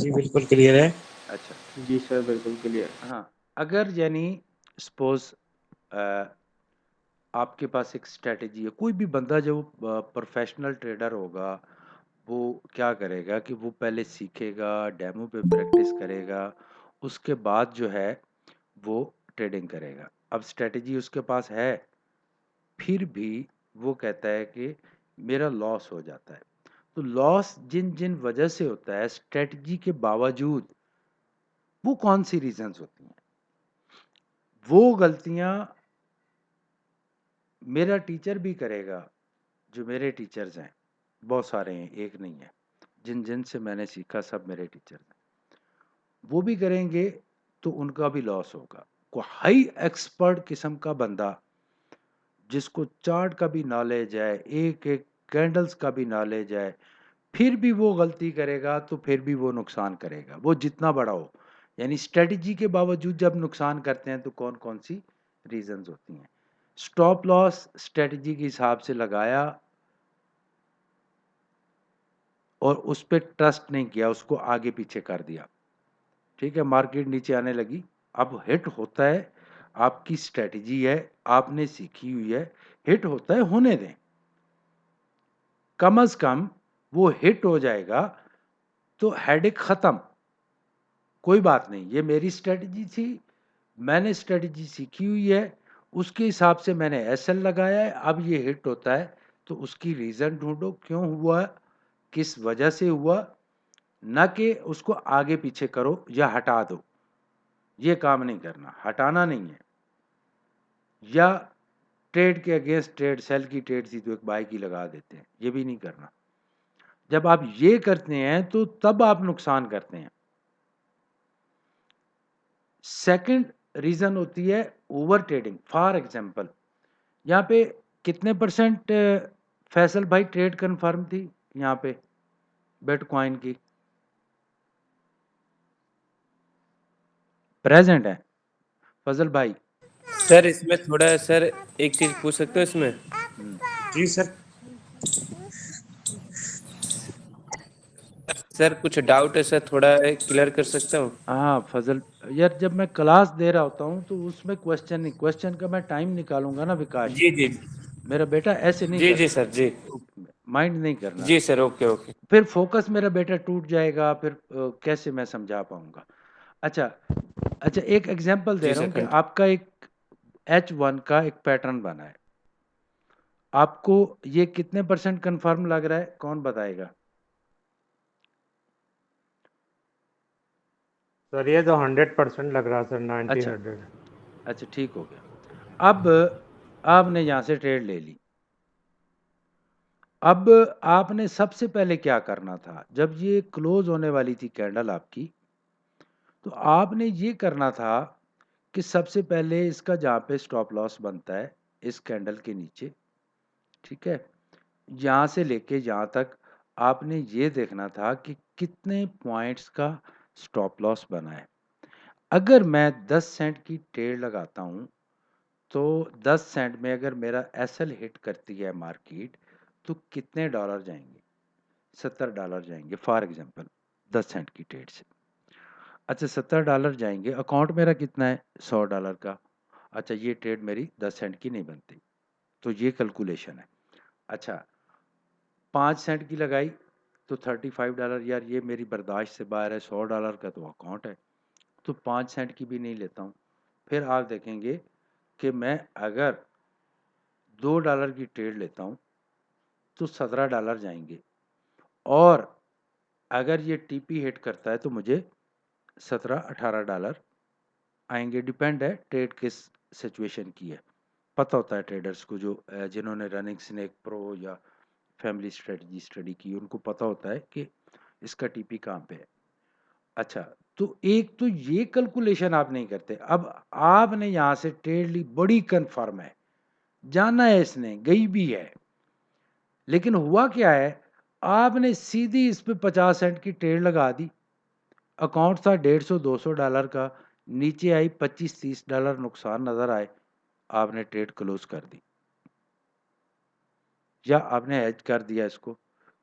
जी बिल्कुल क्लियर है। अच्छा। जी सर बिल्कुल क्लियर। हाँ, अगर यानी सपोज आपके पास एक स्ट्रेटेजी है, कोई भी बंदा जो प्रोफेशनल ट्रेडर होगा, वो क्या करेगा कि वो पहले सीखेगा, डेमो पे प्रैक्टिस करेगा, उसके बाद जो है वो ट्रेडिंग करेगा। अब स्ट्रेटेजी उसके पास है, फिर भी वो कहता है कि मेरा लॉस हो जाता है। तो लॉस जिन जिन वजह से होता है स्ट्रेटजी के बावजूद, वो कौन सी रीजंस होती हैं? वो गलतियां मेरा टीचर भी करेगा। जो मेरे टीचर्स हैं, बहुत सारे हैं, एक नहीं है, जिन जिन से मैंने सीखा सब मेरे टीचर्स हैं, वो भी करेंगे तो उनका भी लॉस होगा। को हाई एक्सपर्ट किस्म का बंदा, जिसको चार्ट का भी नॉलेज है, एक एक कैंडल्स का भी नॉलेज है, फिर भी वो गलती करेगा तो फिर भी वो नुकसान करेगा, वो जितना बड़ा हो। यानी स्ट्रेटजी के बावजूद जब नुकसान करते हैं तो कौन कौन सी रीजंस होती हैं? स्टॉप लॉस स्ट्रेटजी के हिसाब से लगाया और उस पर ट्रस्ट नहीं किया, उसको आगे पीछे कर दिया, ठीक है, मार्केट नीचे आने लगी। अब हिट होता है, आपकी स्ट्रेटजी है, आपने सीखी हुई है, हिट होता है, होने दें। कम अज कम वो हिट हो जाएगा तो हेडेक खत्म। कोई बात नहीं, ये मेरी स्ट्रेटजी थी, मैंने स्ट्रेटजी सीखी हुई है, उसके हिसाब से मैंने एसएल लगाया है, अब ये हिट होता है तो उसकी रीज़न ढूंढो, क्यों हुआ, किस वजह से हुआ, ना कि उसको आगे पीछे करो या हटा दो। ये काम नहीं करना, हटाना नहीं है। या ट्रेड के अगेंस्ट ट्रेड, सेल की ट्रेड थी तो एक बाय की लगा देते हैं, ये भी नहीं करना। जब आप ये करते हैं तो तब आप नुकसान करते हैं। सेकंड रीजन होती है ओवर ट्रेडिंग। फॉर एग्जांपल, यहाँ पे कितने परसेंट फैसल भाई ट्रेड कंफर्म थी यहाँ पे बिटकॉइन की? प्रेजेंट है फजल भाई? सर इसमें थोड़ा सर एक चीज पूछ सकते हो इसमें? जी सर। सर कुछ डाउट है सर, थोड़ा क्लियर कर सकता हूँ? हाँ फजल यार, जब मैं क्लास दे रहा होता हूँ तो उसमें क्वेश्चन नहीं, क्वेश्चन का मैं टाइम निकालूंगा ना विकास। जी जी मेरा बेटा ऐसे नहीं जी जी करना, सर जी। माइंड नहीं करना। जी सर, ओके ओके। फिर फोकस मेरा बेटा टूट जाएगा, फिर कैसे मैं समझा पाऊंगा? अच्छा। अच्छा, एक एग्जांपल दे जी रहा सर हूँ कि कंटिन्यू। आपका एक H1 का एक पैटर्न बना है, आपको ये कितने परसेंट कंफर्म लग रहा है, कौन बताएगा? सर ये तो 100% लग रहा सर, 90 अच्छा। 100। अच्छा ठीक हो गया। अब आपने यहाँ से ट्रेड ले ली। अब आपने सबसे पहले क्या करना था, जब ये क्लोज होने वाली थी कैंडल आपकी, तो आपने ये करना था कि सबसे पहले इसका जहाँ पे स्टॉप लॉस बनता है इस कैंडल के नीचे, ठीक है, यहाँ से लेके यहाँ तक आपने ये देखना था कि कितने पॉइंट्स का स्टॉप लॉस बना है। अगर मैं 10 सेंट की ट्रेड लगाता हूँ तो 10 सेंट में अगर मेरा एसएल हिट करती है मार्केट, तो कितने डॉलर जाएंगे? $70 जाएंगे फॉर एग्जांपल, 10 सेंट की ट्रेड से। अच्छा, $70 जाएंगे, अकाउंट मेरा कितना है, $100 का। अच्छा, ये ट्रेड मेरी 10 सेंट की नहीं बनती, तो ये कैलकुलेशन है। अच्छा, 5 सेंट की लगाई तो $35, यार ये मेरी बर्दाश्त से बाहर है, $100 का तो अकाउंट है, तो 5 सेंट की भी नहीं लेता हूँ। फिर आप देखेंगे कि मैं अगर $2 की ट्रेड लेता हूँ तो $17 जाएंगे, और अगर ये टीपी हिट करता है तो मुझे 17-18 डॉलर आएंगे। डिपेंड है ट्रेड किस सिचुएशन की है। पता होता है ट्रेडर्स को, जो जिन्होंने रनिंग स्नेक प्रो या फैमिली स्ट्रेटजी स्टडी की, उनको पता होता है कि इसका टीपी कहाँ पे है। अच्छा, तो एक तो ये कैलकुलेशन आप नहीं करते। अब आपने यहाँ से ट्रेड ली, बड़ी कन्फर्म है, जाना है इसने, गई भी है, लेकिन हुआ क्या है, आपने सीधी इस पे 50 सेंट की ट्रेड लगा दी। अकाउंट था 150-200 डॉलर का, नीचे आई 25-30 डॉलर नुकसान नजर आए, आपने ट्रेड क्लोज कर दी, या आपने हेज कर दिया इसको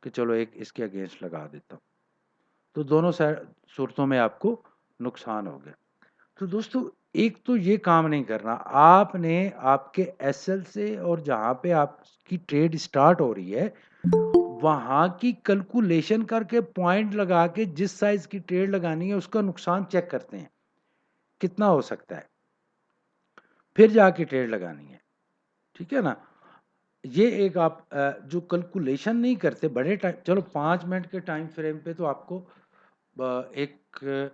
कि चलो एक इसके अगेंस्ट लगा देता हूँ। तो दोनों सूरतों में आपको नुकसान हो गया। तो दोस्तों एक तो ये काम नहीं करना, आपने आपके एसएल से और जहाँ पे आपकी ट्रेड स्टार्ट हो रही है वहाँ की कैलकुलेशन करके पॉइंट लगा के जिस साइज की ट्रेड लगानी है उसका नुकसान चेक करते हैं कितना हो सकता है, फिर जाके ट्रेड लगानी है। ठीक है ना। ये एक आप जो कैलकुलेशन नहीं करते बड़े टाइम, चलो 5 मिनट के टाइम फ्रेम पे तो आपको एक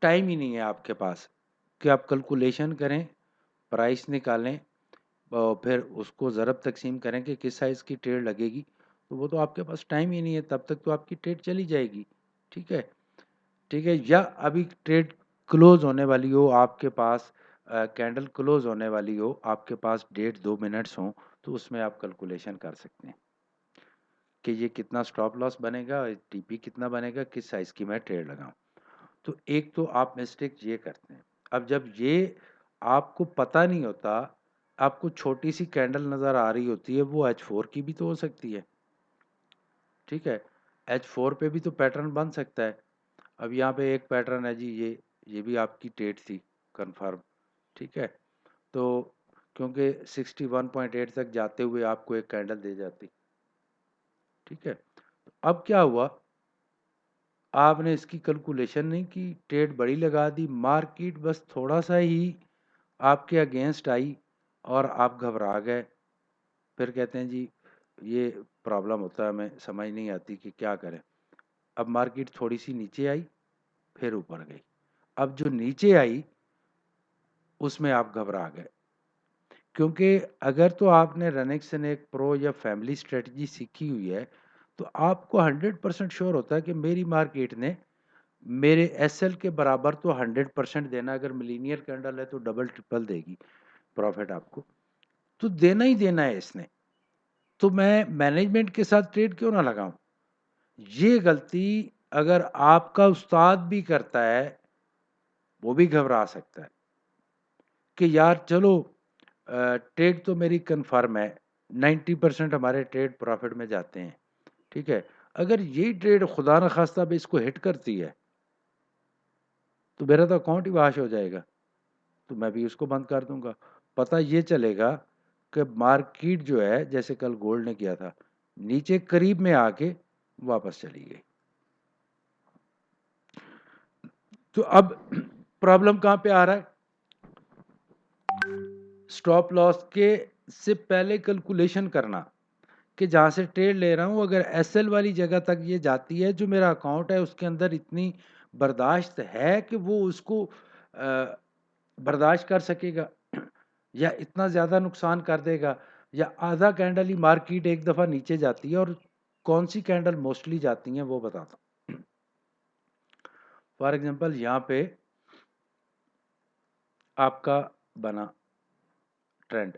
टाइम ही नहीं है आपके पास कि आप कैलकुलेशन करें, प्राइस निकालें और फिर उसको ज़रब तकसीम करें कि किस साइज़ की ट्रेड लगेगी, तो वो तो आपके पास टाइम ही नहीं है, तब तक तो आपकी ट्रेड चली जाएगी। ठीक है, ठीक है। या अभी ट्रेड क्लोज होने वाली हो आपके पास, कैंडल क्लोज होने वाली हो आपके पास, 1.5-2 मिनट्स हों, तो उसमें आप कैलकुलेशन कर सकते हैं कि ये कितना स्टॉप लॉस बनेगा, टीपी कितना बनेगा, किस साइज़ की मैं ट्रेड लगाऊं। तो एक तो आप मिस्टेक ये करते हैं। अब जब ये आपको पता नहीं होता, आपको छोटी सी कैंडल नज़र आ रही होती है, वो H4 की भी तो हो सकती है। ठीक है, H4 पे भी तो पैटर्न बन सकता है। अब यहाँ पे एक पैटर्न है जी, ये भी आपकी ट्रेड थी कंफर्म। ठीक है, तो क्योंकि 61.8 तक जाते हुए आपको एक कैंडल दे जाती। ठीक है, अब क्या हुआ, आपने इसकी कैलकुलेशन नहीं की, ट्रेड बड़ी लगा दी, मार्केट बस थोड़ा सा ही आपके अगेंस्ट आई और आप घबरा गए। फिर कहते हैं जी ये प्रॉब्लम होता है, हमें समझ नहीं आती कि क्या करें। अब मार्केट थोड़ी सी नीचे आई, फिर ऊपर गई। अब जो नीचे आई उसमें आप घबरा गए, क्योंकि अगर तो आपने रनिक्सन एक प्रो या फैमिली स्ट्रेटजी सीखी हुई है तो आपको 100% श्योर होता है कि मेरी मार्केट ने मेरे एसएल के बराबर तो 100% देना, अगर मिलीनियर कैंडल है तो डबल ट्रिपल देगी प्रॉफिट आपको, तो देना ही देना है इसने। तो मैं मैनेजमेंट के साथ ट्रेड क्यों ना लगाऊं। ये गलती अगर आपका उस्ताद भी करता है वो भी घबरा सकता है कि यार चलो ट्रेड तो मेरी कंफर्म है, 90% हमारे ट्रेड प्रॉफिट में जाते हैं। ठीक है, अगर ये ट्रेड खुदा न खास्ता भी इसको हिट करती है तो मेरा तो अकाउंट ही वाश हो जाएगा, तो मैं भी उसको बंद कर दूंगा। पता ये चलेगा कि मार्केट जो है, जैसे कल गोल्ड ने किया था, नीचे करीब में आके वापस चली गई। तो अब प्रॉब्लम कहाँ पे आ रहा है, स्टॉप लॉस के से पहले कैलकुलेशन करना कि जहाँ से ट्रेड ले रहा हूँ अगर एसएल वाली जगह तक ये जाती है, जो मेरा अकाउंट है उसके अंदर इतनी बर्दाश्त है कि वो उसको बर्दाश्त कर सकेगा या इतना ज़्यादा नुकसान कर देगा, या आधा कैंडल ही मार्केट एक दफ़ा नीचे जाती है, और कौन सी कैंडल मोस्टली जाती हैं वो बताता हूँ। फॉर एग्जांपल यहाँ पे आपका बना ट्रेंड,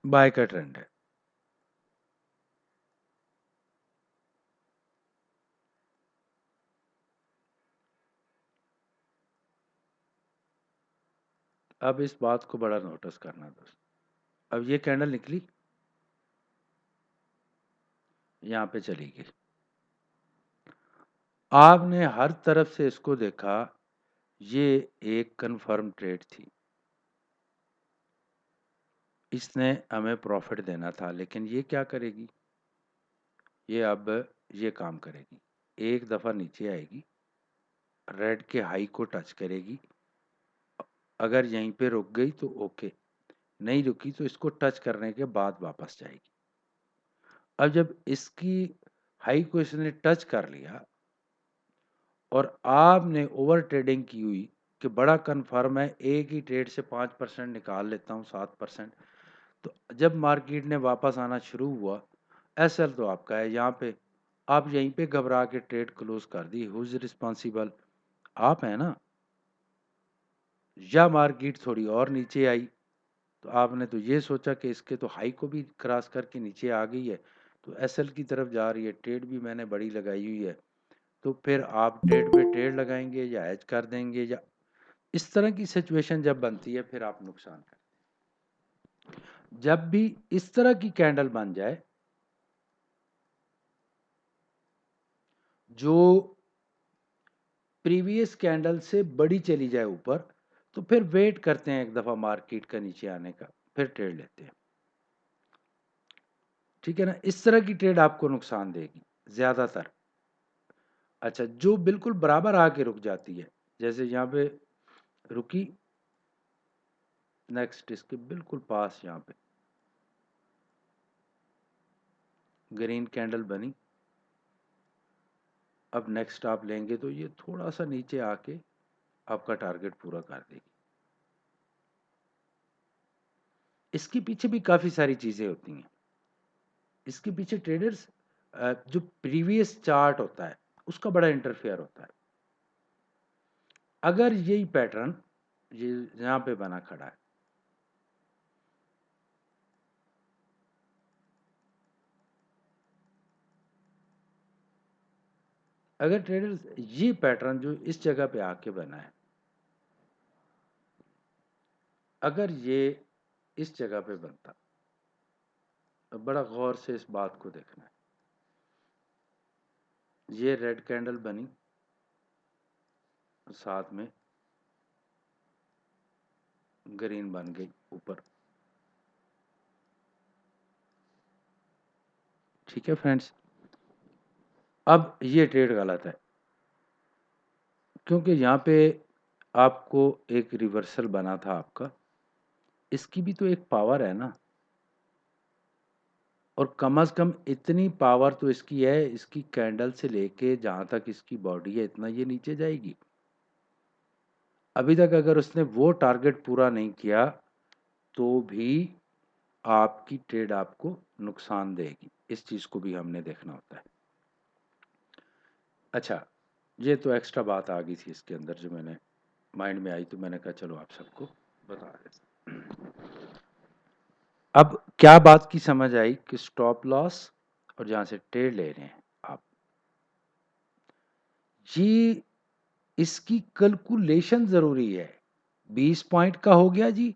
बाय का ट्रेंड है। अब इस बात को बड़ा नोटिस करना दोस्त, अब ये कैंडल निकली, यहाँ पे चली गई, आपने हर तरफ से इसको देखा, ये एक कंफर्म ट्रेड थी, इसने हमें प्रॉफिट देना था, लेकिन ये क्या करेगी, ये अब ये काम करेगी, एक दफ़ा नीचे आएगी, रेड के हाई को टच करेगी, अगर यहीं पे रुक गई तो ओके, नहीं रुकी तो इसको टच करने के बाद वापस जाएगी। अब जब इसकी हाई को इसने टच कर लिया और आपने ओवर ट्रेडिंग की हुई कि बड़ा कन्फर्म है एक ही ट्रेड से 5% निकाल लेता हूँ, 7%, तो जब मार्केट ने वापस आना शुरू हुआ, एसएल तो आपका है यहाँ पे, आप यहीं पे घबरा के ट्रेड क्लोज कर दी, हु इज रिस्पॉन्सिबल, आप हैं ना। या मार्केट थोड़ी और नीचे आई तो आपने तो ये सोचा कि इसके तो हाई को भी क्रॉस करके नीचे आ गई है तो एसएल की तरफ जा रही है, ट्रेड भी मैंने बड़ी लगाई हुई है, तो फिर आप ट्रेड पे ट्रेड लगाएंगे या एज कर देंगे, या इस तरह की सिचुएशन जब बनती है फिर आप नुकसान करते हैं। जब भी इस तरह की कैंडल बन जाए जो प्रीवियस कैंडल से बड़ी चली जाए ऊपर, तो फिर वेट करते हैं एक दफ़ा मार्केट का नीचे आने का, फिर ट्रेड लेते हैं। ठीक है ना, इस तरह की ट्रेड आपको नुकसान देगी ज़्यादातर। अच्छा, जो बिल्कुल बराबर आके रुक जाती है, जैसे यहाँ पे रुकी, नेक्स्ट इसके बिल्कुल पास यहाँ पे ग्रीन कैंडल बनी, अब नेक्स्ट आप लेंगे तो ये थोड़ा सा नीचे आके आपका टारगेट पूरा कर देगी। इसके पीछे भी काफ़ी सारी चीज़ें होती हैं। इसके पीछे ट्रेडर्स जो प्रीवियस चार्ट होता है उसका बड़ा इंटरफेयर होता है। अगर यही पैटर्न ये यहाँ पे बना खड़ा है, अगर ट्रेडर्स ये पैटर्न जो इस जगह पे आके बना है, अगर ये इस जगह पे बनता, तो बड़ा गौर से इस बात को देखना है। ये रेड कैंडल बनी, साथ में ग्रीन बन गई ऊपर। ठीक है फ्रेंड्स, अब ये ट्रेड गलत है क्योंकि यहाँ पे आपको एक रिवर्सल बना था आपका, इसकी भी तो एक पावर है ना, और कम से कम इतनी पावर तो इसकी है, इसकी कैंडल से लेके जहाँ तक इसकी बॉडी है इतना ये नीचे जाएगी। अभी तक अगर उसने वो टारगेट पूरा नहीं किया तो भी आपकी ट्रेड आपको नुकसान देगी। इस चीज़ को भी हमने देखना होता है। अच्छा, ये तो एक्स्ट्रा बात आ गई थी इसके अंदर जो मैंने माइंड में आई, तो मैंने कहा चलो आप सबको बता देते। अब क्या बात की समझ आई कि स्टॉप लॉस और जहाँ से ट्रेड ले रहे हैं आप, ये इसकी कैलकुलेशन ज़रूरी है। 20 पॉइंट का हो गया जी,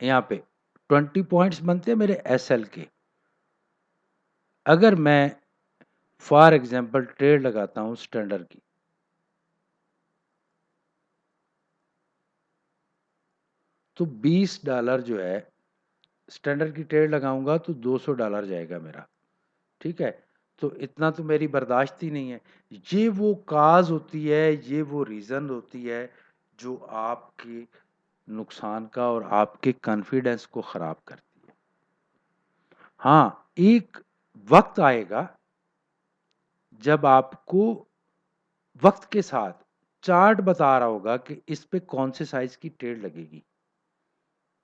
यहाँ पे 20 पॉइंट्स बनते हैं मेरे एसएल के। अगर मैं फॉर एग्जांपल ट्रेड लगाता हूँ स्टैंडर्ड की, तो $20 जो है स्टैंडर्ड की ट्रेड लगाऊंगा तो $200 जाएगा मेरा। ठीक है, तो इतना तो मेरी बर्दाश्त ही नहीं है। ये वो काज होती है, ये वो रीज़न होती है जो आपके नुकसान का और आपके कॉन्फिडेंस को ख़राब करती है। हाँ, एक वक्त आएगा जब आपको वक्त के साथ चार्ट बता रहा होगा कि इस पे कौन से साइज की ट्रेड लगेगी,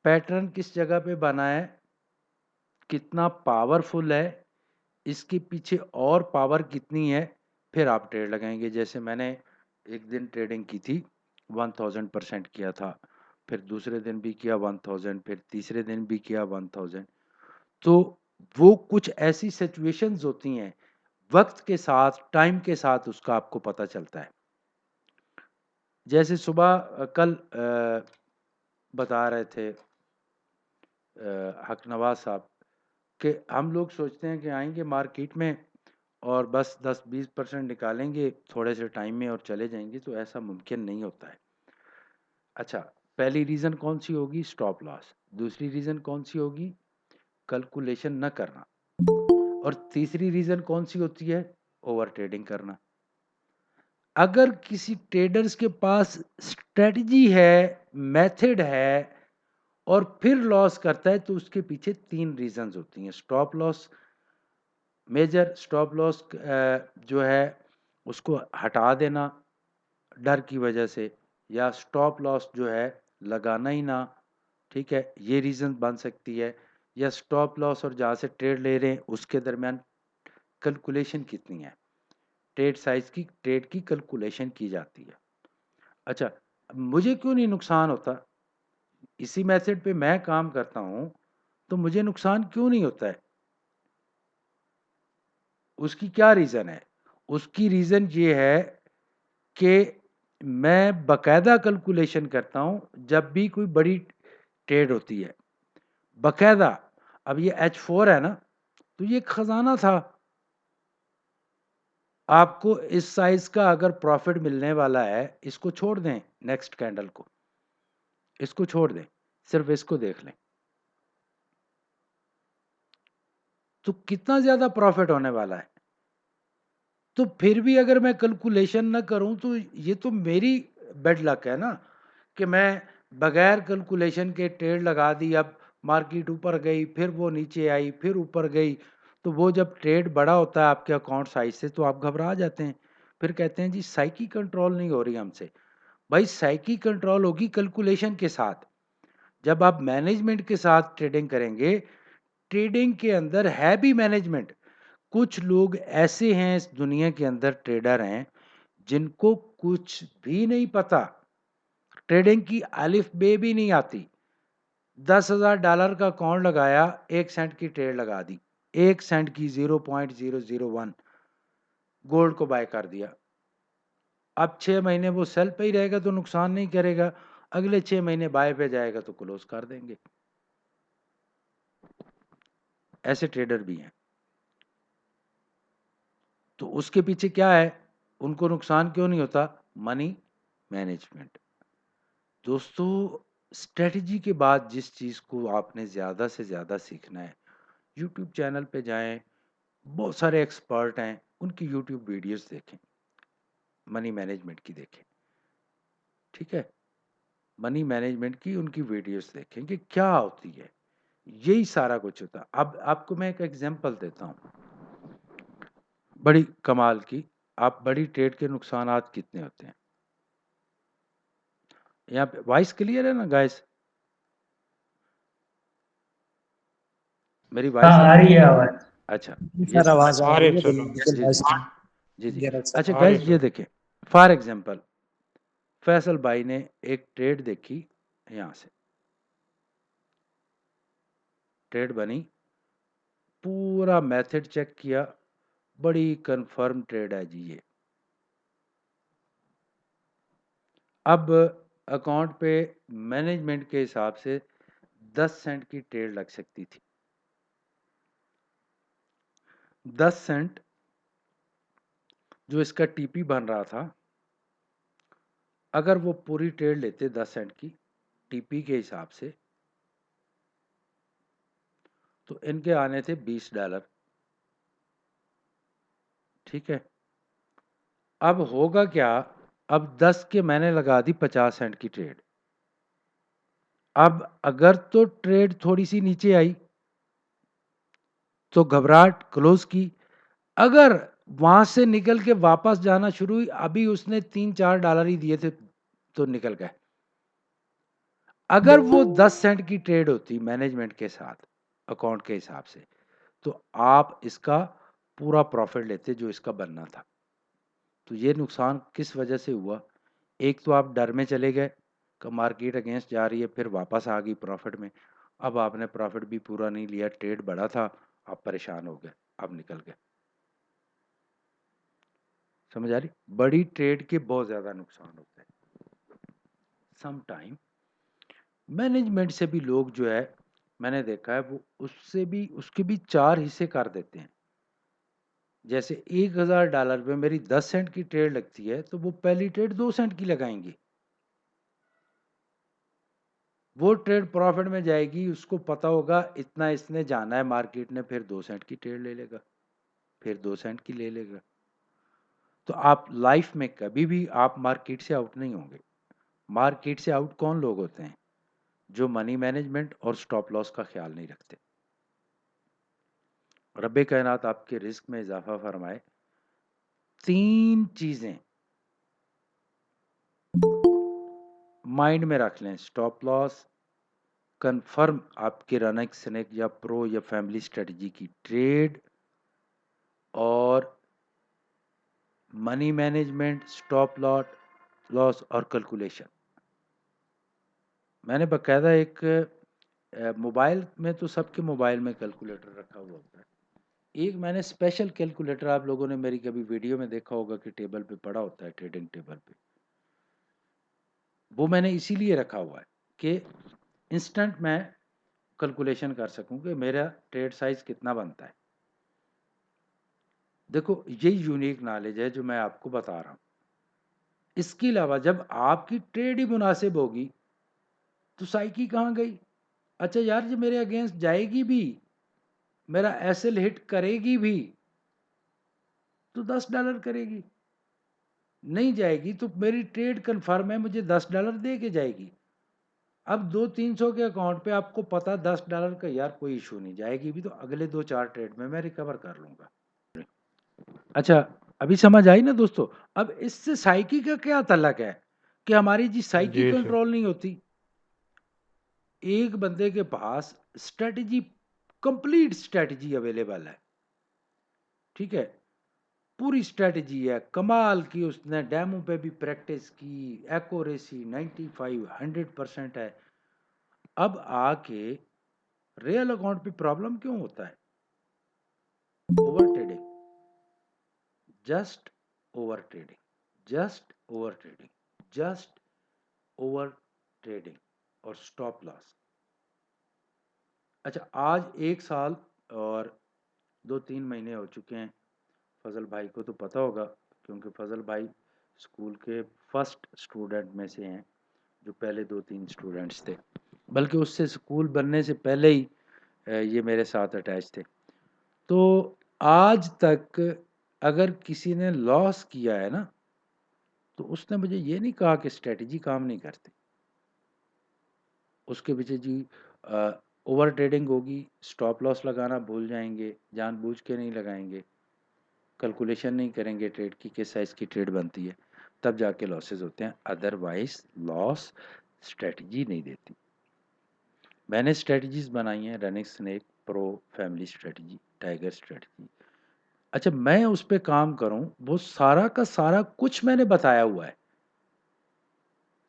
पैटर्न किस जगह पे बना है, कितना पावरफुल है, इसके पीछे और पावर कितनी है, फिर आप ट्रेड लगाएंगे। जैसे मैंने एक दिन ट्रेडिंग की थी, 1000% किया था, फिर दूसरे दिन भी किया 1000, फिर तीसरे दिन भी किया 1000। तो वो कुछ ऐसी सिचुएशंस होती हैं, वक्त के साथ टाइम के साथ उसका आपको पता चलता है। जैसे सुबह कल बता रहे थे हक नवाज साहब कि हम लोग सोचते हैं कि आएंगे मार्केट में और बस 10-20% निकालेंगे थोड़े से टाइम में और चले जाएंगे, तो ऐसा मुमकिन नहीं होता है। अच्छा, पहली रीज़न कौन सी होगी? Stop loss. दूसरी रीज़न कौन सी होगी? कैलकुलेशन न करना। और तीसरी रीज़न कौन सी होती है? ओवर ट्रेडिंग करना। अगर किसी ट्रेडर्स के पास स्ट्रेटजी है, मेथड है और फिर लॉस करता है, तो उसके पीछे 3 रीज़न्स होती हैं। Stop loss, major stop loss जो है उसको हटा देना डर की वजह से, या स्टॉप लॉस जो है लगाना ही ना। ठीक है, ये रीज़न बन सकती है। या स्टॉप लॉस और जहाँ से ट्रेड ले रहे हैं उसके दरमियान कैलकुलेशन कितनी है, ट्रेड साइज की, ट्रेड की कैलकुलेशन की जाती है। अच्छा, मुझे क्यों नहीं नुकसान होता? इसी मेथड पे मैं काम करता हूँ तो मुझे नुकसान क्यों नहीं होता है? उसकी क्या रीज़न है? उसकी रीज़न ये है कि मैं बाकायदा कैलकुलेशन करता हूँ जब भी कोई बड़ी ट्रेड होती है। बकायदा। अब ये H4 है ना, तो ये खजाना था। आपको इस साइज का अगर प्रॉफिट मिलने वाला है, इसको छोड़ दें, नेक्स्ट कैंडल को, इसको छोड़ दें, सिर्फ इसको देख लें, तो कितना ज्यादा प्रॉफिट होने वाला है। तो फिर भी अगर मैं कैलकुलेशन ना करूं तो ये तो मेरी बेड लक है ना, कि मैं बगैर कैलकुलेशन के ट्रेड लगा दी। अब मार्केट ऊपर गई, फिर वो नीचे आई, फिर ऊपर गई, तो वो जब ट्रेड बड़ा होता है आपके अकाउंट साइज से तो आप घबरा जाते हैं। फिर कहते हैं जी साइकी कंट्रोल नहीं हो रही हमसे। भाई साइकी कंट्रोल होगी कैलकुलेशन के साथ। जब आप मैनेजमेंट के साथ ट्रेडिंग करेंगे, ट्रेडिंग के अंदर है भी मैनेजमेंट। कुछ लोग ऐसे हैं इस दुनिया के अंदर, ट्रेडर हैं, जिनको कुछ भी नहीं पता, ट्रेडिंग की अलिफ बे भी नहीं आती। $10,000 का अकाउंट लगाया, 1 सेंट की ट्रेड लगा दी, 1 सेंट की, 0.001 गोल्ड को बाय कर दिया। अब 6 महीने वो सेल पे ही रहेगा तो नुकसान नहीं करेगा, अगले 6 महीने बाय पे जाएगा तो क्लोज कर देंगे। ऐसे ट्रेडर भी हैं। तो उसके पीछे क्या है, उनको नुकसान क्यों नहीं होता? Money management. दोस्तों, स्ट्रेटजी के बाद जिस चीज़ को आपने ज़्यादा से ज़्यादा सीखना है, यूट्यूब चैनल पे जाएं, बहुत सारे एक्सपर्ट हैं, उनकी यूट्यूब वीडियोस देखें, मनी मैनेजमेंट की देखें, ठीक है, मनी मैनेजमेंट की उनकी वीडियोस देखें कि क्या होती है, यही सारा कुछ होता है। अब आपको मैं एक एग्जांपल देता हूँ बड़ी कमाल की। आप बड़ी ट्रेड के नुकसानात कितने होते हैं? यहाँ पे वॉइस क्लियर है ना गाइस? मेरी हाँ वॉइस आ रही है आवाज। अच्छा, ये सर आवाज आ आ रही रहे है, सर, बिल्कुल जी वॉइस जी जी जी। क्लियर है सर। अच्छा आ रहे गाइस, ये सर। देखें, फॉर एग्जांपल फैसल भाई ने एक ट्रेड देखी, यहाँ से ट्रेड बनी, पूरा मेथड चेक किया, बड़ी कंफर्म ट्रेड है जी ये। अब अकाउंट पे मैनेजमेंट के हिसाब से 10 सेंट की ट्रेड लग सकती थी। 10 सेंट जो इसका टीपी बन रहा था, अगर वो पूरी ट्रेड लेते 10 सेंट की टीपी के हिसाब से, तो इनके आने थे $20। ठीक है, अब होगा क्या? अब 10 के मैंने लगा दी 50 सेंट की ट्रेड। अब अगर तो ट्रेड थोड़ी सी नीचे आई तो घबराहट, क्लोज की। अगर वहां से निकल के वापस जाना शुरू हुई, अभी उसने $3-4 ही दिए थे तो निकल गए। अगर वो 10 सेंट की ट्रेड होती मैनेजमेंट के साथ अकाउंट के हिसाब से, तो आप इसका पूरा प्रॉफिट लेते जो इसका बनना था। तो ये नुकसान किस वजह से हुआ? एक तो आप डर में चले गए कि मार्केट अगेंस्ट जा रही है, फिर वापस आ गई प्रॉफिट में। अब आपने प्रॉफिट भी पूरा नहीं लिया, ट्रेड बड़ा था, आप परेशान हो गए, आप निकल गए। समझ आ रही? बड़ी ट्रेड के बहुत ज़्यादा नुकसान होते हैं। सम टाइम मैनेजमेंट से भी लोग जो है, मैंने देखा है, वो उससे भी उसके भी 4 हिस्से कर देते हैं। जैसे $1,000 पे मेरी 10 सेंट की ट्रेड लगती है, तो वो पहली ट्रेड 2 सेंट की लगाएंगे। वो ट्रेड प्रॉफिट में जाएगी, उसको पता होगा इतना इसने जाना है मार्केट ने, फिर 2 सेंट की ट्रेड ले लेगा, फिर 2 सेंट की ले लेगा। तो आप लाइफ में कभी भी आप मार्केट से आउट नहीं होंगे। मार्केट से आउट कौन लोग होते हैं? जो मनी मैनेजमेंट और स्टॉप लॉस का ख्याल नहीं रखते। रब्बे कायनात आपके रिस्क में इजाफा फरमाए। 3 चीजें माइंड में रख लें: स्टॉप लॉस, कंफर्म आपके रनक स्नेक या प्रो या फैमिली स्ट्रेटजी की ट्रेड, और मनी मैनेजमेंट, स्टॉप लॉस और कैलकुलेशन। मैंने बकायदा एक मोबाइल में, तो सबके मोबाइल में कैलकुलेटर रखा हुआ होता है। एक मैंने स्पेशल कैलकुलेटर, आप लोगों ने मेरी कभी वीडियो में देखा होगा कि टेबल पे पड़ा होता है, ट्रेडिंग टेबल पे, वो मैंने इसीलिए रखा हुआ है कि इंस्टेंट मैं कैलकुलेशन कर सकूं कि मेरा ट्रेड साइज कितना बनता है। देखो यही यूनिक नॉलेज है जो मैं आपको बता रहा हूँ। इसके अलावा जब आपकी ट्रेड ही मुनासिब होगी तो साइकी कहाँ गई? अच्छा यार ये मेरे अगेंस्ट जाएगी भी, मेरा एसएल हिट करेगी भी तो $10 करेगी, नहीं जाएगी तो मेरी ट्रेड कंफर्म है, मुझे $10 दे के जाएगी। अब 200-300 के अकाउंट पे आपको पता $10 का यार कोई इशू नहीं, जाएगी भी तो अगले 2-4 ट्रेड में मैं रिकवर कर लूंगा। अच्छा अभी समझ आई ना दोस्तों? अब इससे साइकी का क्या तल्लक है कि हमारी जी साइकी जी सर। कंट्रोल नहीं होती। एक बंदे के पास स्ट्रेटजी, कंप्लीट स्ट्रेटजी अवेलेबल है, ठीक है, पूरी स्ट्रेटजी है, कमाल की, उसने डेमो पे भी प्रैक्टिस की, एक्यूरेसी 95-100% है। अब आके रियल अकाउंट पे प्रॉब्लम क्यों होता है? Over trading, just over trading, just over trading, just over trading और स्टॉप लॉस। अच्छा आज 1 साल और 2-3 महीने हो चुके हैं। फजल भाई को तो पता होगा क्योंकि फजल भाई स्कूल के फर्स्ट स्टूडेंट में से हैं, जो पहले 2-3 स्टूडेंट्स थे, बल्कि उससे स्कूल बनने से पहले ही ये मेरे साथ अटैच थे। तो आज तक अगर किसी ने लॉस किया है ना तो उसने मुझे ये नहीं कहा कि स्ट्रेटजी काम नहीं करती, उसके पीछे जी ओवर ट्रेडिंग होगी, स्टॉप लॉस लगाना भूल जाएंगे, जानबूझ के नहीं लगाएंगे, कैलकुलेशन नहीं करेंगे ट्रेड की, किस साइज की ट्रेड बनती है, तब जाके लॉसेस होते हैं, अदरवाइज लॉस स्ट्रेटजी नहीं देती। मैंने स्ट्रेटजीज बनाई हैं, running snake, pro, family strategy, tiger strategy. अच्छा मैं उस पर काम करूं, वो सारा का सारा कुछ मैंने बताया हुआ है,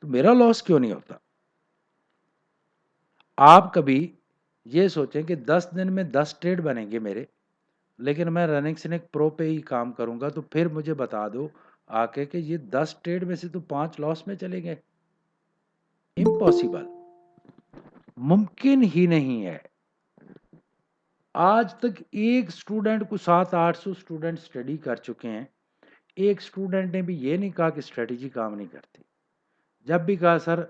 तो मेरा लॉस क्यों नहीं होता? आप कभी ये सोचें कि 10 दिन में 10 ट्रेड बनेंगे मेरे, लेकिन मैं रनिंग स्नेक प्रो पे ही काम करूंगा, तो फिर मुझे बता दो आके कि ये 10 ट्रेड में से तो 5 लॉस में चले गए। इम्पॉसिबल, मुमकिन ही नहीं है। आज तक एक स्टूडेंट को 700-800 स्टूडेंट स्टडी कर चुके हैं, एक स्टूडेंट ने भी ये नहीं कहा कि स्ट्रेटजी काम नहीं करती। जब भी कहा सर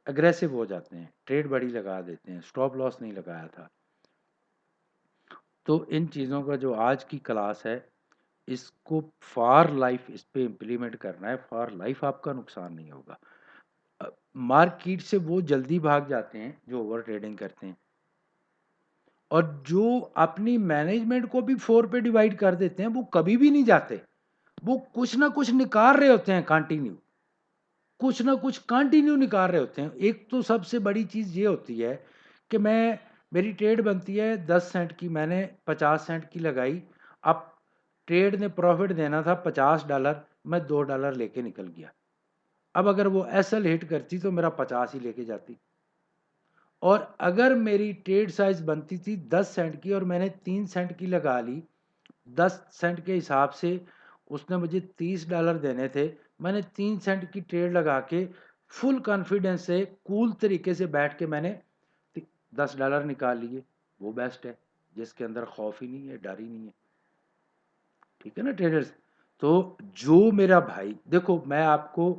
अग्रेसिव हो जाते हैं, ट्रेड बड़ी लगा देते हैं, स्टॉप लॉस नहीं लगाया था। तो इन चीज़ों का जो आज की क्लास है, इसको फॉर लाइफ इस पे इम्प्लीमेंट करना है, फॉर लाइफ आपका नुकसान नहीं होगा। मार्केट से वो जल्दी भाग जाते हैं जो ओवर ट्रेडिंग करते हैं, और जो अपनी मैनेजमेंट को भी 4 पे डिवाइड कर देते हैं वो कभी भी नहीं जाते, वो कुछ ना कुछ निकाल रहे होते हैं कंटिन्यू, कुछ ना कुछ कंटिन्यू निकाल रहे होते हैं। एक तो सबसे बड़ी चीज़ ये होती है कि मेरी ट्रेड बनती है 10 सेंट की, मैंने 50 सेंट की लगाई, अब ट्रेड ने प्रॉफिट देना था $50, मैं $2 लेके निकल गया। अब अगर वो एसएल हिट करती तो मेरा 50 ही लेके जाती, और अगर मेरी ट्रेड साइज बनती थी 10 सेंट की और मैंने 3 सेंट की लगा ली, 10 सेंट के हिसाब से उसने मुझे $30 देने थे, मैंने 3 सेंट की ट्रेड लगा के फुल कॉन्फिडेंस से कूल तरीके से बैठ के मैंने $10 निकाल लिए। वो बेस्ट है जिसके अंदर खौफ ही नहीं है, डर ही नहीं है, ठीक है ना ट्रेडर्स? तो जो मेरा भाई, देखो मैं आपको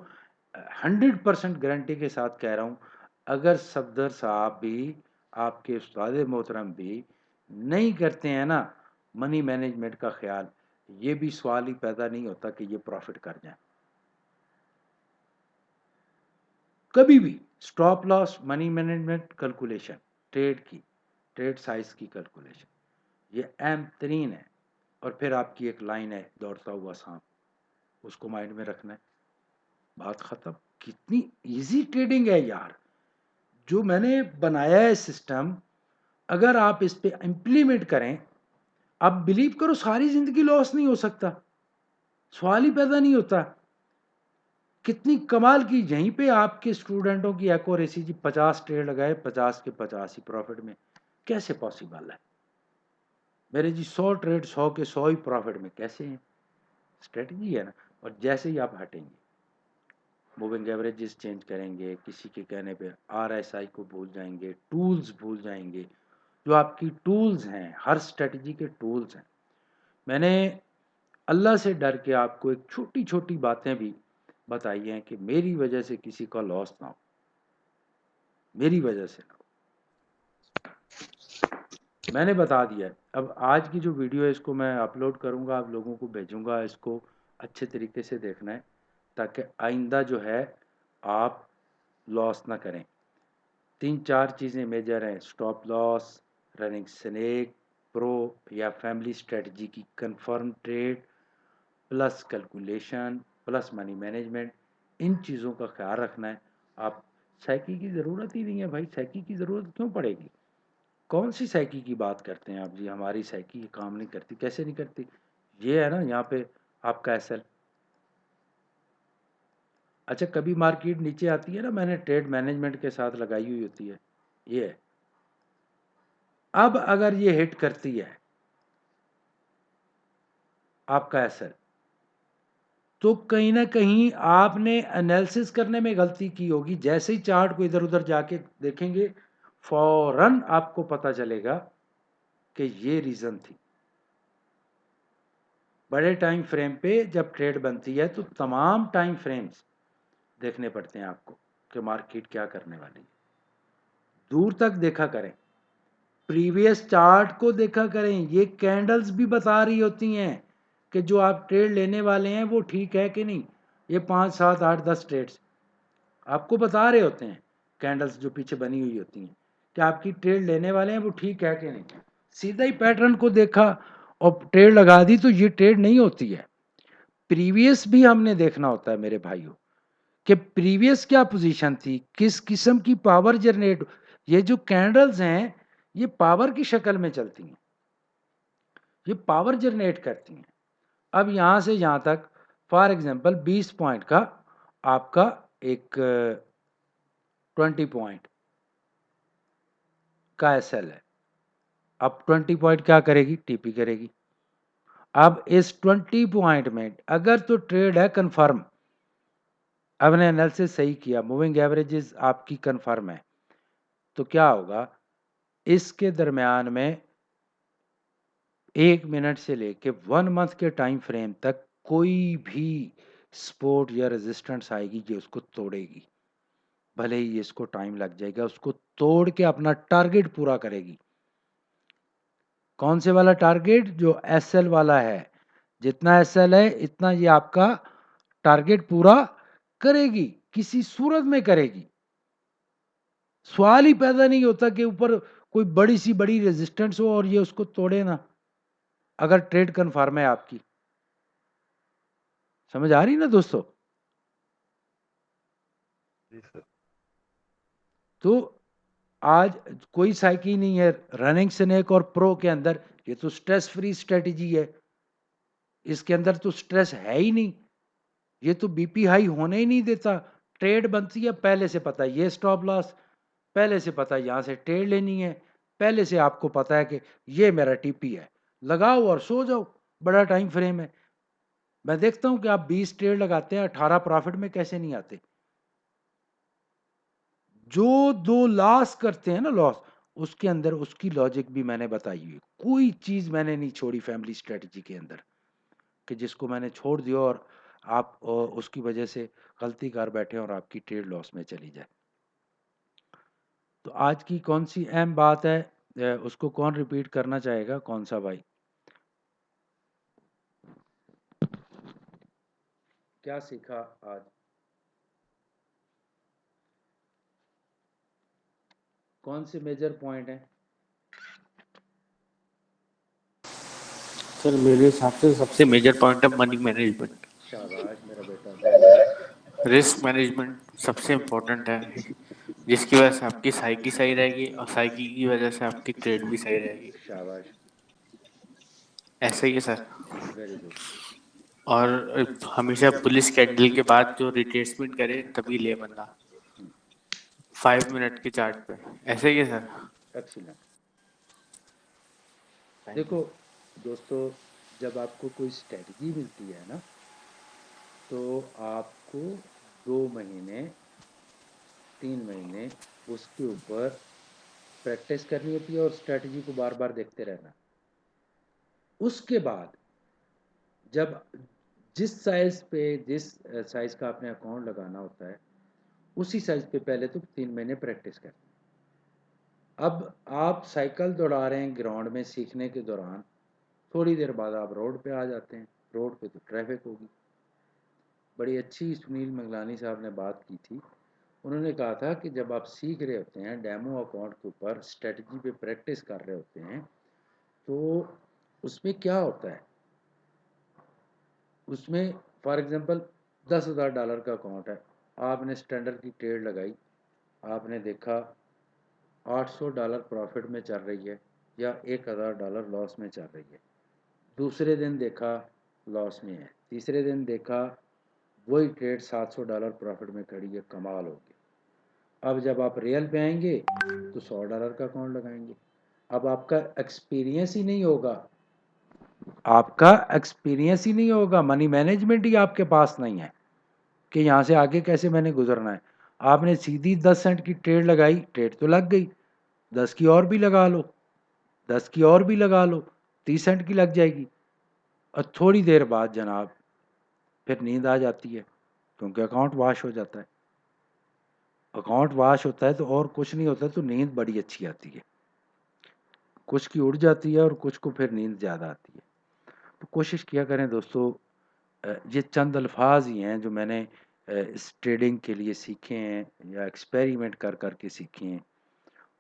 100% गारंटी के साथ कह रहा हूँ, अगर सफदर साहब भी, आपके उस्ताद मोहतरम भी नहीं करते हैं ना मनी मैनेजमेंट का ख्याल, ये भी सवाल ही पैदा नहीं होता कि ये प्रॉफिट कर जाए कभी भी। Stop loss, money management, calculation, trade की, ट्रेड साइज की कैलकुलेशन, ये अहम तरीन है। और फिर आपकी एक लाइन है दौड़ता हुआ सांप, उसको माइंड में रखना है, बात खत्म। कितनी इजी ट्रेडिंग है यार, जो मैंने बनाया है सिस्टम, अगर आप इस पे इम्प्लीमेंट करें, आप बिलीव करो सारी जिंदगी लॉस नहीं हो सकता, सवाल ही पैदा नहीं होता। कितनी कमाल की, यहीं पे आपके स्टूडेंटों की एक्यूरेसी जी, 50 ट्रेड लगाए, 50 के 50 ही प्रॉफिट में, कैसे पॉसिबल है? मेरे जी 100 ट्रेड, 100 के 100 ही प्रॉफिट में कैसे हैं? स्ट्रेटजी है ना। और जैसे ही आप हटेंगे, मूविंग एवरेजेस चेंज करेंगे, किसी के कहने पे RSI को भूल जाएंगे, टूल्स भूल जाएंगे। जो आपकी टूल्स हैं, हर स्ट्रेटजी के टूल्स हैं। मैंने अल्लाह से डर के आपको एक छोटी छोटी बातें भी बताई हैं कि मेरी वजह से किसी का लॉस ना हो, मेरी वजह से ना हो, मैंने बता दिया है। अब आज की जो वीडियो है इसको मैं अपलोड करूंगा, आप लोगों को भेजूंगा, इसको अच्छे तरीके से देखना है ताकि आइंदा जो है आप लॉस ना करें। 3-4 चीज़ें मेजर हैं: stop loss, running snake, pro या फैमिली स्ट्रेटजी की confirm trade, plus calculation, plus money management. इन चीज़ों का ख्याल रखना है। आप साइकी की ज़रूरत ही नहीं है भाई, साइकी की ज़रूरत क्यों पड़ेगी? कौन सी साइकी की बात करते हैं आप जी? हमारी साइकी काम नहीं करती। कैसे नहीं करती? ये है ना यहाँ पे आपका एसएल। अच्छा, कभी मार्केट नीचे आती है ना, मैंने ट्रेड मैनेजमेंट के साथ लगाई हुई होती है, ये है। अब अगर ये हिट करती है आपका एसएल, तो कहीं ना कहीं आपने एनालिसिस करने में गलती की होगी। जैसे ही चार्ट को इधर उधर जाके देखेंगे, फौरन आपको पता चलेगा कि ये रीज़न थी। बड़े टाइम फ्रेम पे जब ट्रेड बनती है तो तमाम टाइम फ्रेम्स देखने पड़ते हैं आपको कि मार्केट क्या करने वाली है। दूर तक देखा करें, प्रीवियस चार्ट को देखा करें। ये कैंडल्स भी बता रही होती हैं कि जो आप ट्रेड लेने वाले हैं वो ठीक है कि नहीं। ये 5, 7, 8, 10 ट्रेड्स आपको बता रहे होते हैं, कैंडल्स जो पीछे बनी हुई होती हैं, कि आपकी ट्रेड लेने वाले हैं वो ठीक है कि नहीं। सीधा ही पैटर्न को देखा और ट्रेड लगा दी, तो ये ट्रेड नहीं होती है। प्रीवियस भी हमने देखना होता है मेरे भाइयों, कि प्रीवियस क्या पोजीशन थी, किस किस्म की पावर जनरेट। ये जो कैंडल्स हैं ये पावर की शक्ल में चलती हैं, ये पावर जनरेट करती हैं। अब यहाँ से यहाँ तक फॉर एग्जांपल 20 पॉइंट का आपका एक 20 पॉइंट का एसएल है। अब 20 पॉइंट क्या करेगी? टीपी करेगी। अब इस 20 पॉइंट में अगर तो ट्रेड है कंफर्म, आपने एनालिसिस सही किया, मूविंग एवरेजेस आपकी कंफर्म है, तो क्या होगा? इसके दरमियान में 1 मिनट से लेके 1 मंथ के टाइम फ्रेम तक कोई भी सपोर्ट या रेजिस्टेंस आएगी जो उसको तोड़ेगी। भले ही इसको टाइम लग जाएगा, उसको तोड़ के अपना टारगेट पूरा करेगी। कौन से वाला टारगेट? जो एसएल वाला है। जितना एसएल है इतना ये आपका टारगेट पूरा करेगी, किसी सूरत में करेगी। सवाल ही पैदा नहीं होता कि ऊपर कोई बड़ी सी बड़ी रेजिस्टेंस हो और ये उसको तोड़े ना, अगर ट्रेड कन्फर्म है आपकी। समझ आ रही ना दोस्तों? तो आज कोई साइकी नहीं है रनिंग स्नेक और प्रो के अंदर। ये तो स्ट्रेस फ्री स्ट्रेटजी है, इसके अंदर तो स्ट्रेस है ही नहीं। ये तो बीपी हाई होने ही नहीं देता। ट्रेड बनती है, पहले से पता है ये स्टॉप लॉस, पहले से पता है यहाँ से ट्रेड लेनी है, पहले से आपको पता है कि ये मेरा टीपी है, लगाओ और सो जाओ। बड़ा टाइम फ्रेम है। मैं देखता हूँ कि आप 20 ट्रेड लगाते हैं, 18 प्रॉफिट में कैसे नहीं आते। जो 2 लॉस करते हैं ना, लॉस, उसके अंदर उसकी लॉजिक भी मैंने बताई हुई है। कोई चीज मैंने नहीं छोड़ी फैमिली स्ट्रेटजी के अंदर कि जिसको मैंने छोड़ दिया और आप उसकी वजह से गलती कर बैठे और आपकी ट्रेड लॉस में चली जाए। तो आज की कौन सी अहम बात है, उसको कौन रिपीट करना चाहेगा? कौन सा भाई? क्या सीखा आज? कौन से मेजर पॉइंट हैं? सर मेरे हिसाब से सबसे मेजर पॉइंट है मनी मैनेजमेंट। शाबाश मेरा बेटा, वेरी गुड। रिस्क मैनेजमेंट सबसे इम्पोर्टेंट है, जिसकी वजह से आपकी साइकी सही रहेगी और साइकी की वजह से आपकी ट्रेड भी सही रहेगी। शाबाश, ऐसा ही है सर। Very good. और हमेशा पुलिस कैंडल के बाद जो रिट्रेसमेंट करे तभी ले बंदा, 5 मिनट के चार्ट पे। ऐसा ही है सर। एक्सीलेंट। देखो दोस्तों, जब आपको कोई स्ट्रेटजी मिलती है ना, तो आपको 2 महीने 3 महीने उसके ऊपर प्रैक्टिस करनी होती है और स्ट्रेटजी को बार बार देखते रहना। उसके बाद जब जिस साइज का आपने अकाउंट लगाना होता है उसी साइज पे पहले तो 3 महीने प्रैक्टिस करें। अब आप साइकिल दौड़ा रहे हैं ग्राउंड में सीखने के दौरान, थोड़ी देर बाद आप रोड पे आ जाते हैं। रोड पे तो ट्रैफिक होगी। बड़ी अच्छी सुनील मंगलानी साहब ने बात की थी। उन्होंने कहा था कि जब आप सीख रहे होते हैं डेमो अकाउंट के ऊपर स्ट्रेटजी पे प्रैक्टिस कर रहे होते हैं तो उसमें क्या होता है, उसमें फॉर एग्जांपल $10,000 का अकाउंट है, आपने स्टैंडर्ड की ट्रेड लगाई, आपने देखा $800 प्रॉफिट में चल रही है या $1,000 लॉस में चल रही है। दूसरे दिन देखा लॉस में है, तीसरे दिन देखा वही ट्रेड $700 प्रॉफिट में खड़ी है, कमाल हो गया। अब जब आप रियल पे आएंगे तो $100 का अकाउंट लगाएंगे। अब आपका एक्सपीरियंस ही नहीं होगा, मनी मैनेजमेंट ही आपके पास नहीं है कि यहाँ से आगे कैसे मैंने गुजरना है। आपने सीधी 10 सेंट की ट्रेड लगाई, ट्रेड तो लग गई, 10 की और भी लगा लो, 10 की और भी लगा लो, 30 सेंट की लग जाएगी। और थोड़ी देर बाद जनाब फिर नींद आ जाती है क्योंकि अकाउंट वाश हो जाता है। अकाउंट वाश होता है तो और कुछ नहीं होता, तो नींद बड़ी अच्छी आती है, कुछ की उड़ जाती है और कुछ को फिर नींद ज़्यादा आती है। तो कोशिश किया करें दोस्तों, ये चंद अल्फाज ही हैं जो मैंने इस ट्रेडिंग के लिए सीखे हैं या एक्सपेरिमेंट कर कर के सीखे हैं।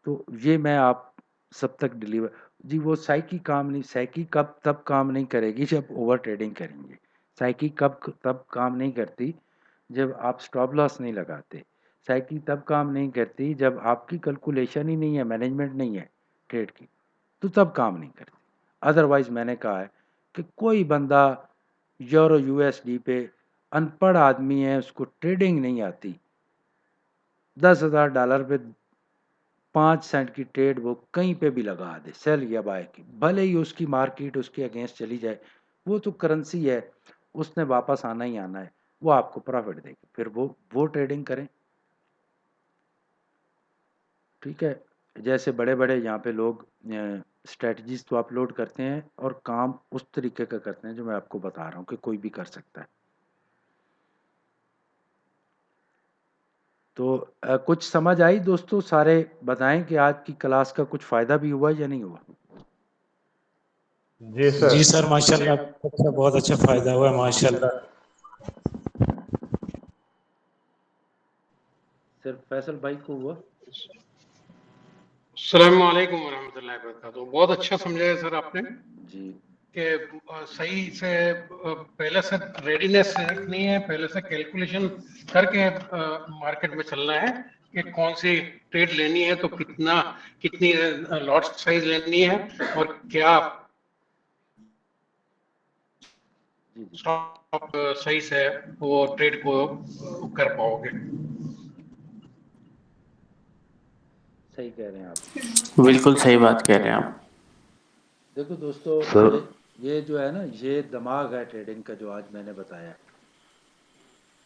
तो ये मैं आप सब तक डिलीवर जी। वो साइकी काम नहीं, साइकी कब तब काम नहीं करेगी जब ओवर ट्रेडिंग करेंगे। साइकी कब तब काम नहीं करती जब आप स्टॉप लॉस नहीं लगाते। साइकी तब काम नहीं करती जब आपकी कैलकुलेशन ही नहीं है, मैनेजमेंट नहीं है ट्रेड की, तो तब काम नहीं करती। अदरवाइज मैंने कहा है कि कोई बंदा यूरो यूएसडी पे अनपढ़ आदमी है, उसको ट्रेडिंग नहीं आती, $10,000 पे 5 सेंट की ट्रेड वो कहीं पे भी लगा दे, सेल या बाय की, भले ही उसकी मार्केट उसके अगेंस्ट चली जाए, वो तो करेंसी है, उसने वापस आना ही आना है, वो आपको प्रॉफिट देगी, फिर वो ट्रेडिंग करें। ठीक है, जैसे बड़े बड़े यहाँ पे लोग स्ट्रेटजीज तो अपलोड करते हैं और काम उस तरीके का करते हैं जो मैं आपको बता रहा हूँ कि कोई भी कर सकता है। तो कुछ समझ आई दोस्तों? सारे बताएं कि आज की क्लास का कुछ फ़ायदा भी हुआ या नहीं हुआ? जी सर माशाल्लाह, अच्छा, बहुत अच्छा फायदा हुआ माशाल्लाह। सिर्फ फैसल भाई को हुआ? अस्सलाम वालेकुम वरहमतुल्लाहि वबरकातुहू। बहुत अच्छा समझाया सर आपने जी कि सही से पहले से रेडीनेस रखनी है, पहले से कैलकुलेशन करके मार्केट में चलना है कि कौन सी ट्रेड लेनी है, तो कितनी लॉट साइज लेनी है और क्या जी जी स्टॉप सही से वो ट्रेड को कर पाओगे। सही कह रहे हैं आप। बिल्कुल सही बात कह रहे हैं आप। देखो दोस्तों, सर ये जो है ना, ये दिमाग है ट्रेडिंग का जो आज मैंने बताया,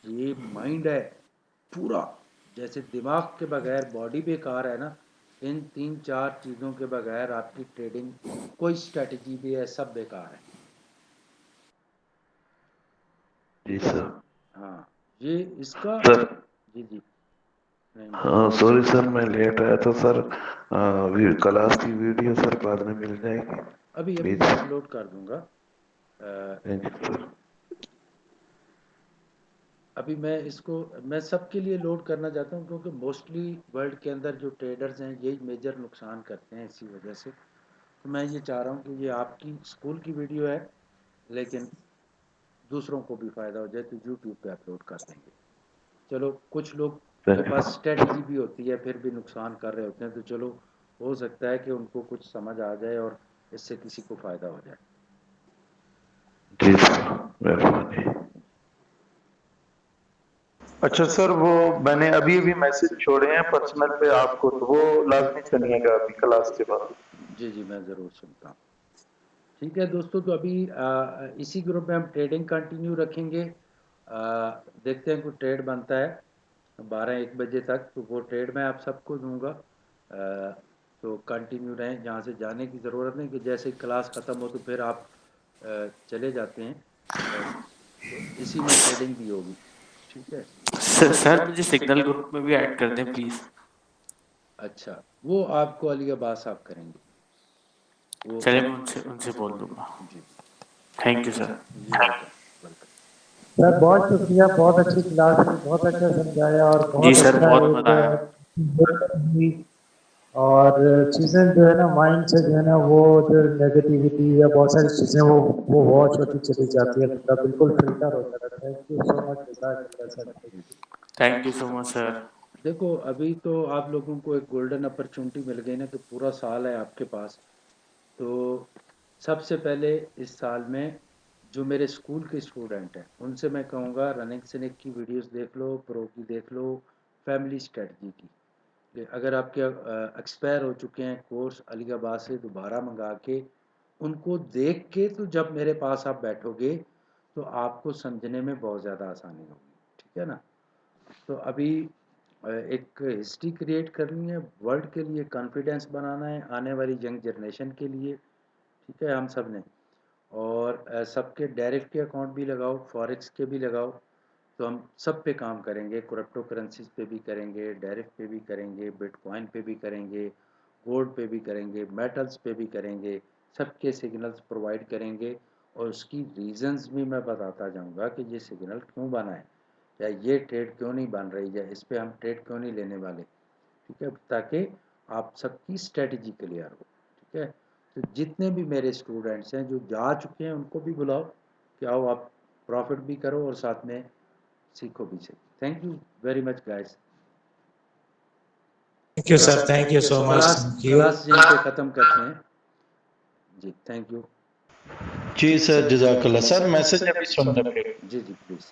ये माइंड है पूरा। जैसे दिमाग के बगैर बॉडी बेकार है ना, इन 3-4 चीज़ों के बगैर आपकी ट्रेडिंग, कोई स्ट्रेटजी भी है, सब बेकार है। जी सर। हाँ, ये इसका सर जी जी नहीं, हाँ सॉरी सर, मैं लेट आया तो सर क्लास की वीडियो सर बाद में मिल जाएगी अभी प्लीज? मैं अपलोड कर दूंगा। Thank you sir. अभी मैं सबके लिए लोड करना चाहता हूँ क्योंकि मोस्टली वर्ल्ड के अंदर जो ट्रेडर्स हैं यही मेजर नुकसान करते हैं इसी वजह से। तो मैं ये चाह रहा हूँ कि ये आपकी स्कूल की वीडियो है लेकिन दूसरों को भी फ़ायदा हो जाए, तो यूट्यूब पे अपलोड कर देंगे। चलो, कुछ लोग के थैंक पास यू। स्ट्रेटजी भी होती है फिर भी नुकसान कर रहे होते हैं, तो चलो हो सकता है कि उनको कुछ समझ आ जाए और इससे किसी को फ़ायदा हो जाए। जी सर, मेहरबानी। अच्छा सर, वो मैंने अभी अभी मैसेज छोड़े हैं पर्सनल पे आपको, तो वो लाजमी सुनिएगा अभी क्लास के बाद। जी जी, मैं ज़रूर सुनता हूँ। ठीक है दोस्तों, तो अभी इसी ग्रुप में हम ट्रेडिंग कंटिन्यू रखेंगे देखते हैं कोई ट्रेड बनता है 12-1 बजे तक, तो वो ट्रेड मैं आप सबको दूंगा। तो कंटिन्यू रहें, जहाँ से जाने की ज़रूरत नहीं कि जैसे क्लास ख़त्म हो तो फिर आप चले जाते हैं। तो इसी में ट्रेडिंग भी होगी, ठीक है। सर मुझे सिग्नल ग्रुप में भी ऐड कर दें प्लीज। अच्छा, वो आपको अली अब्बास साहब करेंगे वो। चलिए मैं उनसे उनसे बोल दूंगा। जी, thank you sir. Welcome. Sir बहुत शुक्रिया, बहुत अच्छी क्लास हुई, बहुत अच्छा समझाया और जी बहुत सर, अच्छा बहुत मजा आया। हुई। और चीज़ें जो है ना माइंड से जो है ना वो जो नेगेटिविटी या बहुत सारी चीज़ें वो वॉच होती चली जाती है, तो बिल्कुल फिल्टर हो जाता है। Thank you so much sir. Thank you so much sir. देखो अभी तो आप लोगों को एक गोल्डन अपॉर्चुनिटी मिल गई ना कि पूरा साल है आपके पास। तो सबसे पहले इस साल में जो मेरे स्कूल के स्टूडेंट हैं उनसे मैं कहूँगा रनिंग सिनिक की वीडियोस देख लो, प्रो की देख लो, फैमिली स्ट्रेटजी की। कि अगर आपके एक्सपायर हो चुके हैं कोर्स अली आबाद से दोबारा मंगा के उनको देख के, तो जब मेरे पास आप बैठोगे तो आपको समझने में बहुत ज़्यादा आसानी होगी, ठीक है ना। तो अभी एक हिस्ट्री क्रिएट करनी है, वर्ल्ड के लिए कॉन्फिडेंस बनाना है, आने वाली यंग जनरेशन के लिए, ठीक है, हम सब ने। और सबके डायरेक्ट के अकाउंट भी लगाओ, फॉरेक्स के भी लगाओ। तो हम सब पे काम करेंगे, क्रिप्टो करेंसीज पे भी करेंगे, डायरेक्ट पे भी करेंगे, बिटकॉइन पे भी करेंगे, गोल्ड पे भी करेंगे, मेटल्स पे भी करेंगे, सबके सिग्नल्स प्रोवाइड करेंगे। और उसकी रीजंस भी मैं बताता जाऊंगा कि ये सिग्नल क्यों बना है, या ये ट्रेड क्यों नहीं बन रही, या इस पे हम ट्रेड क्यों नहीं लेने वाले, ठीक है, ताकि आप सबकी स्ट्रेटजी क्लियर हो, ठीक है। तो जितने भी मेरे स्टूडेंट्स हैं जो जा चुके हैं उनको भी बुलाओ कि आओ आप प्रॉफिट भी करो और साथ में सीखो भी सही। Thank you very much guys. Thank you sir, thank you so much. Class यहीं पे ख़त्म करते हैं जी, थैंक यू। जी सर, जजाकल्ला सर। मैसेज अभी सुन रहे जी प्लीज़।